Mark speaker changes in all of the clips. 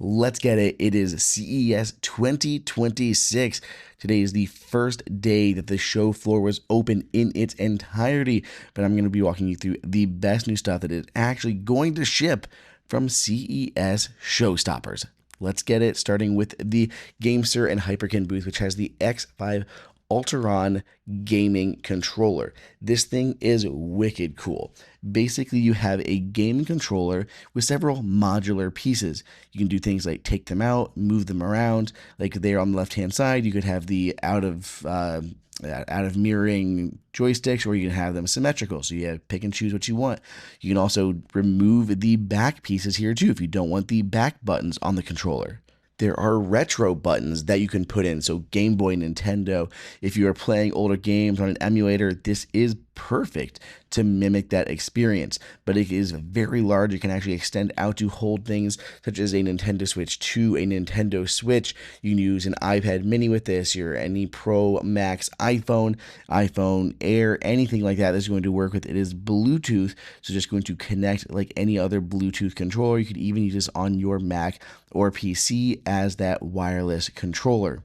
Speaker 1: Let's get it. It is CES 2026. Today is the first day that the show floor was open in its entirety, but I'm going to be walking you through the best new stuff that is actually going to ship from CES Showstoppers. Let's get it, starting with the Gamesir and Hyperkin booth, which has the X5 Ultron gaming controller. This thing is wicked cool. Basically, you have a gaming controller with several modular pieces. You can do things like take them out, move them around. Like there on the left-hand side, you could have the out of mirroring joysticks, or you can have them symmetrical. So you have pick and choose what you want. You can also remove the back pieces here too if you don't want the back buttons on the controller. There are retro buttons that you can put in. So Game Boy, Nintendo, if you are playing older games on an emulator, this is perfect to mimic that experience. But it is very large. It can actually extend out to hold things such as a Nintendo Switch 2, a Nintendo Switch. You can use an iPad mini with this, or any Pro Max iPhone, iPhone Air, anything like that is going to work with. It is Bluetooth, so just going to connect like any other Bluetooth controller. You could even use this on your Mac or PC as that wireless controller.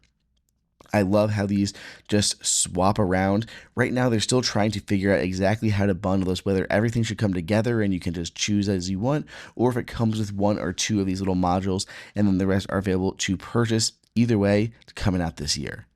Speaker 1: I love how these just swap around. Right now, they're still trying to figure out exactly how to bundle this, whether everything should come together and you can just choose as you want, or if it comes with one or two of these little modules and then the rest are available to purchase. Either way, it's coming out this year.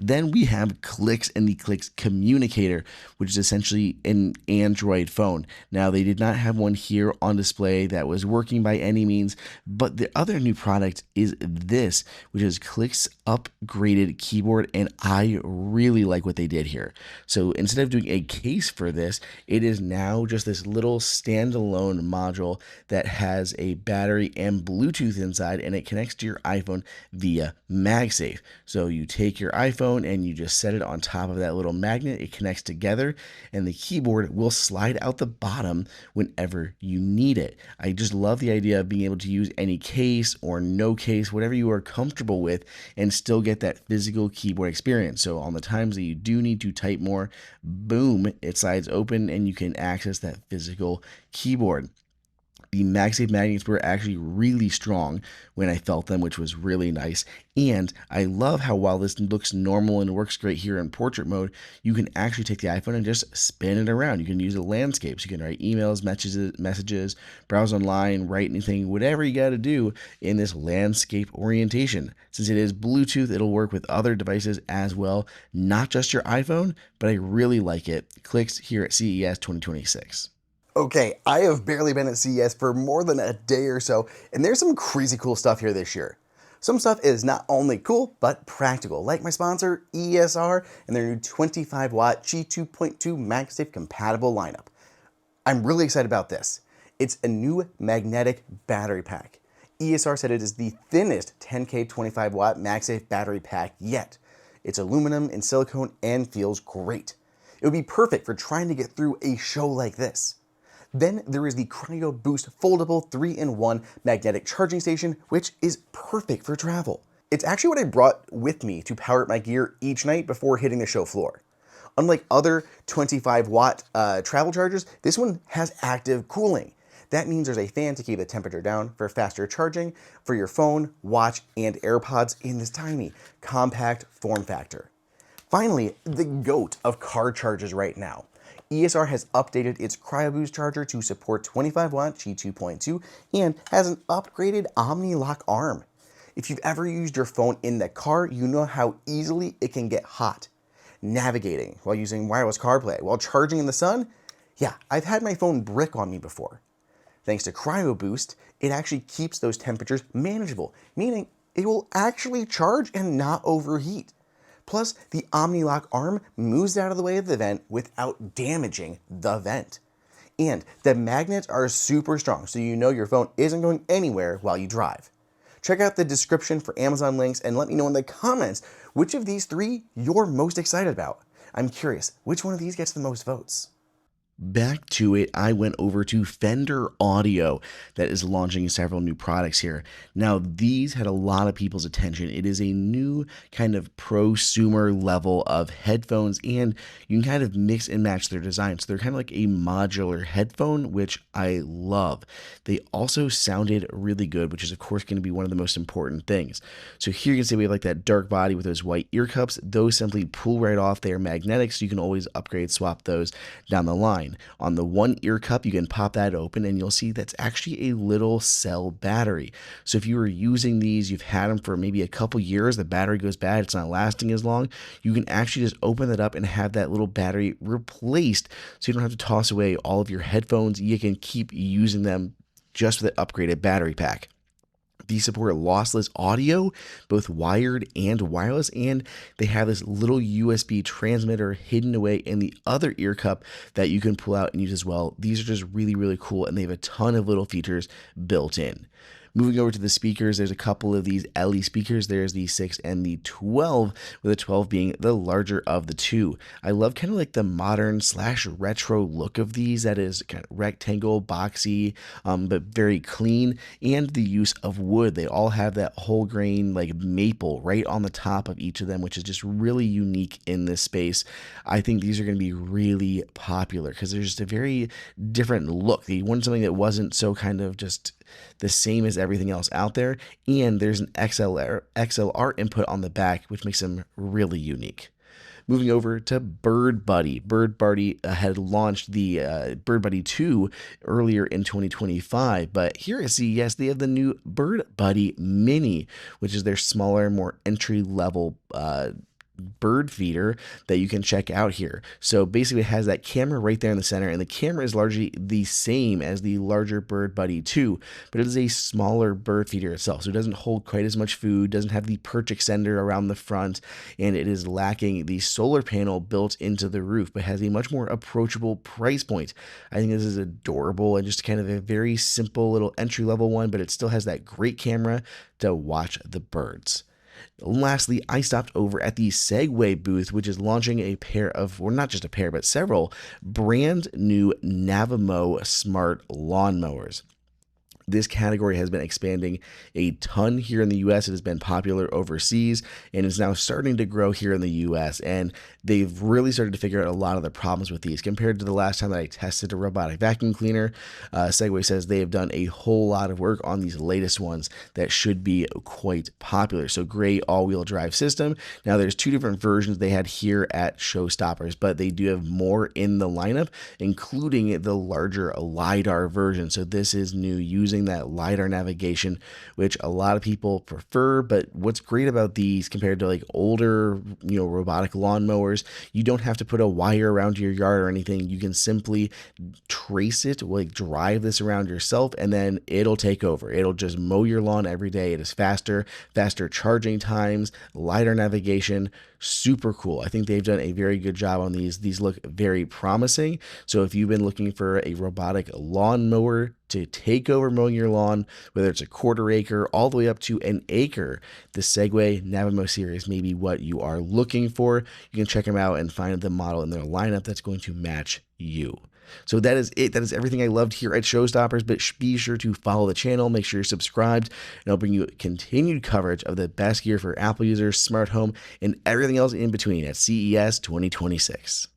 Speaker 1: Then we have Clicks and the Clicks Communicator, which is essentially an Android phone. Now, they did not have one here on display that was working by any means, but the other new product is this, which is Clicks upgraded keyboard, and I really like what they did here. So instead of doing a case for this, it is now just this little standalone module that has a battery and Bluetooth inside, and it connects to your iPhone via MagSafe. So you take your iPhone and you just set it on top of that little magnet. It connects together and the keyboard will slide out the bottom whenever you need it. I just love the idea of being able to use any case or no case, whatever you are comfortable with, and still get that physical keyboard experience. So on the times that you do need to type more, boom, it slides open and you can access that physical keyboard. The MagSafe magnets were actually really strong when I felt them, which was really nice. And I love how, while this looks normal and works great here in portrait mode, you can actually take the iPhone and just spin it around. You can use the landscapes. You can write emails, messages, browse online, write anything, whatever you got to do in this landscape orientation. Since it is Bluetooth, it'll work with other devices as well, not just your iPhone, but I really like it. Clicks here at CES 2026.
Speaker 2: Okay, I have barely been at CES for more than a day or so, and there's some crazy cool stuff here this year. Some stuff is not only cool, but practical, like my sponsor, ESR, and their new 25-watt G2.2 MagSafe compatible lineup. I'm really excited about this. It's a new magnetic battery pack. ESR said it is the thinnest 10K 25-watt MagSafe battery pack yet. It's aluminum and silicone and feels great. It would be perfect for trying to get through a show like this. Then there is the Cryo Boost foldable 3-in-1 magnetic charging station, which is perfect for travel. It's actually what I brought with me to power up my gear each night before hitting the show floor. Unlike other 25-watt travel chargers, this one has active cooling. That means there's a fan to keep the temperature down for faster charging for your phone, watch, and AirPods in this tiny, compact form factor. Finally, the GOAT of car chargers right now. ESR has updated its CryoBoost charger to support 25-watt G2.2 and has an upgraded OmniLock arm. If you've ever used your phone in the car, you know how easily it can get hot. Navigating while using wireless CarPlay, while charging in the sun, yeah, I've had my phone brick on me before. Thanks to CryoBoost, it actually keeps those temperatures manageable, meaning it will actually charge and not overheat. Plus, the OmniLock arm moves out of the way of the vent without damaging the vent. And the magnets are super strong, so you know your phone isn't going anywhere while you drive. Check out the description for Amazon links and let me know in the comments which of these three you're most excited about. I'm curious, which one of these gets the most votes?
Speaker 1: Back to it, I went over to Fender Audio that is launching several new products here. Now, these had a lot of people's attention. It is a new kind of prosumer level of headphones, and you can kind of mix and match their design. So they're kind of like a modular headphone, which I love. They also sounded really good, which is, of course, going to be one of the most important things. So here you can see we have like that dark body with those white ear cups. Those simply pull right off. They are magnetic, so you can always upgrade, swap those down the line. On the one ear cup, you can pop that open and you'll see that's actually a little cell battery. So if you were using these, you've had them for maybe a couple years, the battery goes bad, it's not lasting as long, you can actually just open that up and have that little battery replaced so you don't have to toss away all of your headphones. You can keep using them just with an upgraded battery pack. These support lossless audio, both wired and wireless, and they have this little USB transmitter hidden away in the other ear cup that you can pull out and use as well. These are just really, really cool, and they have a ton of little features built in. Moving over to the speakers, there's a couple of these LE speakers. There's the 6 and the 12, with the 12 being the larger of the two. I love kind of like the modern / retro look of these. That is kind of rectangle, boxy, but very clean, and the use of wood. They all have that whole grain like maple right on the top of each of them, which is just really unique in this space. I think these are going to be really popular because there's just a very different look. They wanted something that wasn't so kind of just the same as everything else out there, and there's an XLR input on the back, which makes them really unique. Moving over to Birdbuddy. Birdbuddy had launched the Birdbuddy 2 earlier in 2025, but here at CES, they have the new Birdbuddy Mini, which is their smaller, more entry-level bird feeder that you can check out here. So basically it has that camera right there in the center, and the camera is largely the same as the larger Birdbuddy 2, but it is a smaller bird feeder itself. So it doesn't hold quite as much food, doesn't have the perch extender around the front, and it is lacking the solar panel built into the roof, but has a much more approachable price point. I think this is adorable and just kind of a very simple little entry-level one, but it still has that great camera to watch the birds. Lastly, I stopped over at the Segway booth, which is launching a pair of, or not just a pair, but several brand new Navimo smart lawnmowers. This category has been expanding a ton here in the US. It has been popular overseas and is now starting to grow here in the US. And they've really started to figure out a lot of the problems with these. Compared to the last time that I tested a robotic vacuum cleaner, Segway says they have done a whole lot of work on these latest ones that should be quite popular. So great all-wheel drive system. Now there's two different versions they had here at Showstoppers, but they do have more in the lineup, including the larger LiDAR version. So this is new, using that LiDAR navigation, which a lot of people prefer. But what's great about these compared to like older, robotic lawnmowers, you don't have to put a wire around your yard or anything. You can simply trace it, like drive this around yourself, and then it'll take over. It'll just mow your lawn every day. It is faster charging times, LiDAR navigation, super cool. I think they've done a very good job on these. These look very promising. So if you've been looking for a robotic lawnmower to take over mowing your lawn, whether it's a quarter acre all the way up to an acre, the Segway Navimo series may be what you are looking for. You can check them out and find the model in their lineup that's going to match you. So that is it. That is everything I loved here at Showstoppers, but be sure to follow the channel, make sure you're subscribed, and I'll bring you continued coverage of the best gear for Apple users, smart home, and everything else in between at CES 2026.